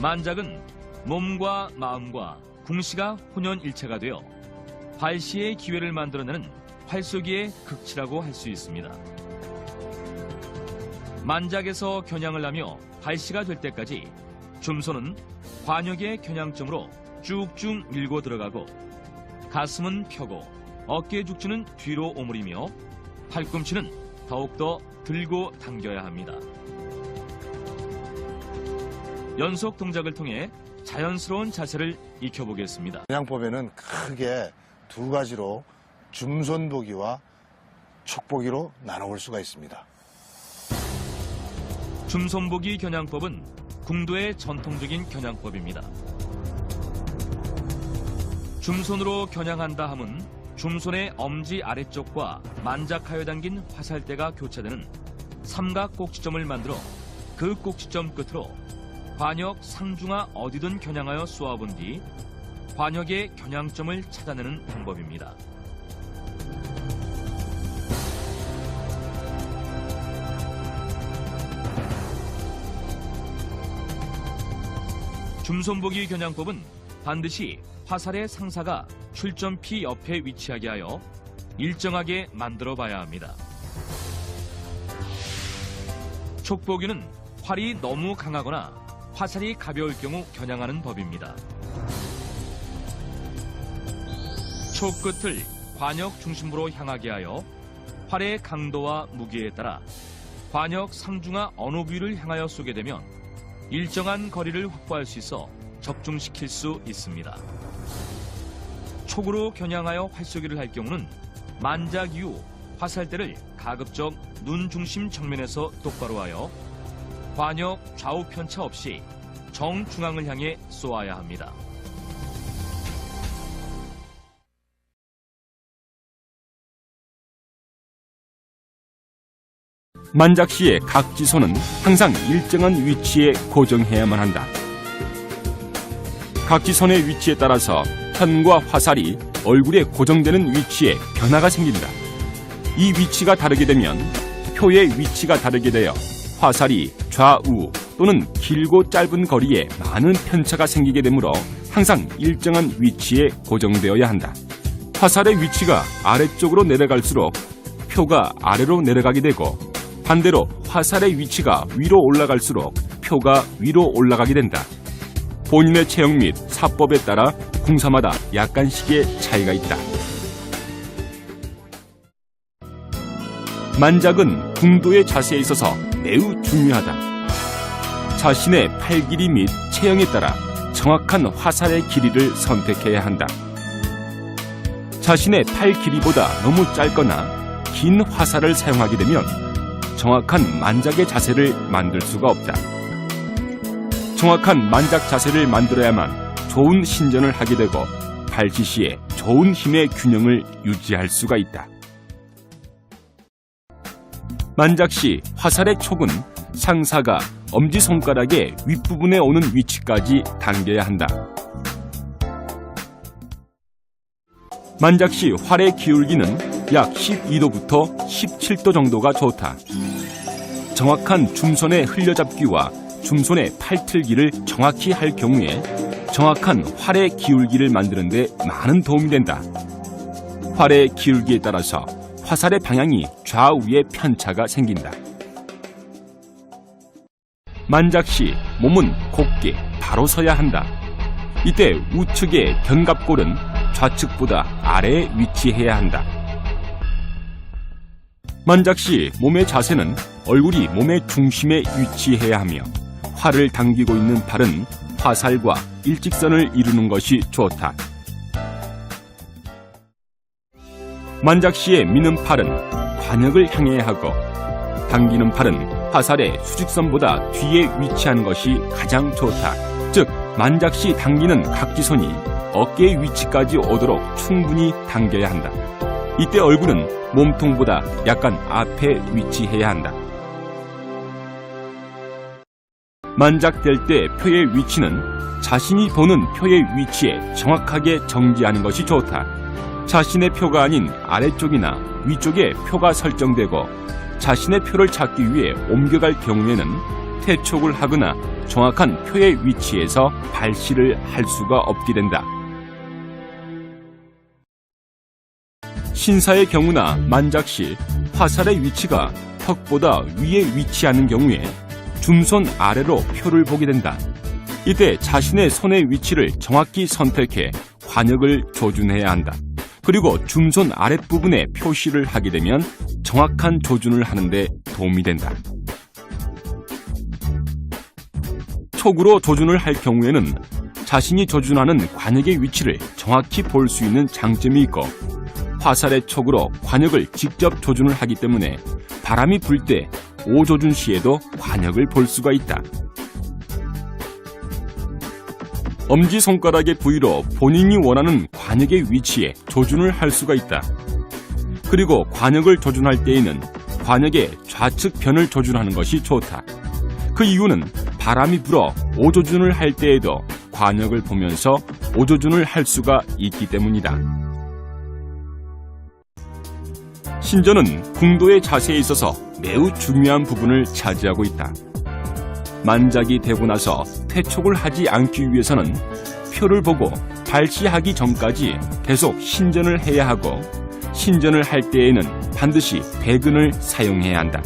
만작은 몸과 마음과 궁시가 혼연일체가 되어 발시의 기회를 만들어내는 활쏘기의 극치라고 할 수 있습니다. 만작에서 겨냥을 하며 발시가 될 때까지 줌손은 관역의 겨냥점으로 쭉쭉 밀고 들어가고 가슴은 펴고 어깨 죽지는 뒤로 오므리며 팔꿈치는 더욱더 들고 당겨야 합니다. 연속 동작을 통해 자연스러운 자세를 익혀보겠습니다. 겨냥법에는 크게 두 가지로 줌손보기와 촉보기로 나눠볼 수가 있습니다. 줌손보기 겨냥법은 궁도의 전통적인 겨냥법입니다. 줌손으로 겨냥한다 함은 줌손의 엄지 아래쪽과 만작하여 당긴 화살대가 교차되는 삼각 꼭지점을 만들어 그 꼭지점 끝으로 관역 상중하 어디든 겨냥하여 쏘아본 뒤 관역의 겨냥점을 찾아내는 방법입니다. 줌손보기 겨냥법은 반드시 화살의 상사가 출점피 옆에 위치하게 하여 일정하게 만들어 봐야 합니다. 촉보기는 활이 너무 강하거나 화살이 가벼울 경우 겨냥하는 법입니다. 촉 끝을 관역 중심부로 향하게 하여 활의 강도와 무게에 따라 관역 상중하 어느 부위를 향하여 쏘게 되면 일정한 거리를 확보할 수 있어 적중시킬 수 있습니다. 촉으로 겨냥하여 활쏘기를 할 경우는 만작 이후 화살대를 가급적 눈 중심 정면에서 똑바로 하여 관역 좌우 편차 없이 정중앙을 향해 쏘아야 합니다. 만작 시의 각지손은 항상 일정한 위치에 고정해야만 한다. 각지손의 위치에 따라서 편과 화살이 얼굴에 고정되는 위치에 변화가 생긴다. 이 위치가 다르게 되면 표의 위치가 다르게 되어 화살이 좌우 또는 길고 짧은 거리에 많은 편차가 생기게 되므로 항상 일정한 위치에 고정되어야 한다. 화살의 위치가 아래쪽으로 내려갈수록 표가 아래로 내려가게 되고 반대로 화살의 위치가 위로 올라갈수록 표가 위로 올라가게 된다. 본인의 체형 및 사법에 따라 궁사마다 약간씩의 차이가 있다. 만작은 궁도의 자세에 있어서 매우 중요하다. 자신의 팔 길이 및 체형에 따라 정확한 화살의 길이를 선택해야 한다. 자신의 팔 길이보다 너무 짧거나 긴 화살을 사용하게 되면 정확한 만작의 자세를 만들 수가 없다. 정확한 만작 자세를 만들어야만 좋은 신전을 하게 되고 발시 시에 좋은 힘의 균형을 유지할 수가 있다. 만작 시 화살의 촉은 상사가 엄지손가락의 윗부분에 오는 위치까지 당겨야 한다. 만작 시 활의 기울기는 약 12도부터 17도 정도가 좋다. 정확한 줌손의 흘려잡기와 줌손의 팔틀기를 정확히 할 경우에 정확한 활의 기울기를 만드는 데 많은 도움이 된다. 활의 기울기에 따라서 화살의 방향이 좌우에 편차가 생긴다. 만작 시 몸은 곧게 바로 서야 한다. 이때 우측의 견갑골은 좌측보다 아래에 위치해야 한다. 만작 시 몸의 자세는 얼굴이 몸의 중심에 위치해야 하며 활을 당기고 있는 팔은 화살과 일직선을 이루는 것이 좋다. 만작 시에 미는 팔은 관역을 향해야 하고 당기는 팔은 화살의 수직선보다 뒤에 위치한 것이 가장 좋다. 즉 만작 시 당기는 각지손이 어깨의 위치까지 오도록 충분히 당겨야 한다. 이때 얼굴은 몸통보다 약간 앞에 위치해야 한다. 만작될 때 표의 위치는 자신이 보는 표의 위치에 정확하게 정지하는 것이 좋다. 자신의 표가 아닌 아래쪽이나 위쪽에 표가 설정되고 자신의 표를 찾기 위해 옮겨갈 경우에는 퇴촉을 하거나 정확한 표의 위치에서 발시를 할 수가 없게 된다. 신사의 경우나 만작 시 화살의 위치가 턱보다 위에 위치하는 경우에 줌손 아래로 표를 보게 된다. 이때 자신의 손의 위치를 정확히 선택해 관역을 조준해야 한다. 그리고 줌손 아랫부분에 표시를 하게 되면 정확한 조준을 하는데 도움이 된다. 촉으로 조준을 할 경우에는 자신이 조준하는 관역의 위치를 정확히 볼 수 있는 장점이 있고, 화살의 촉으로 관역을 직접 조준을 하기 때문에 바람이 불 때 오조준 시에도 관역을 볼 수가 있다. 엄지손가락의 부위로 본인이 원하는 관역의 위치에 조준을 할 수가 있다. 그리고 관역을 조준할 때에는 관역의 좌측 변을 조준하는 것이 좋다. 그 이유는 바람이 불어 오조준을 할 때에도 관역을 보면서 오조준을 할 수가 있기 때문이다. 신전은 궁도의 자세에 있어서 매우 중요한 부분을 차지하고 있다. 만작이 되고 나서 퇴촉을 하지 않기 위해서는 표를 보고 발시하기 전까지 계속 신전을 해야 하고, 신전을 할 때에는 반드시 대근을 사용해야 한다.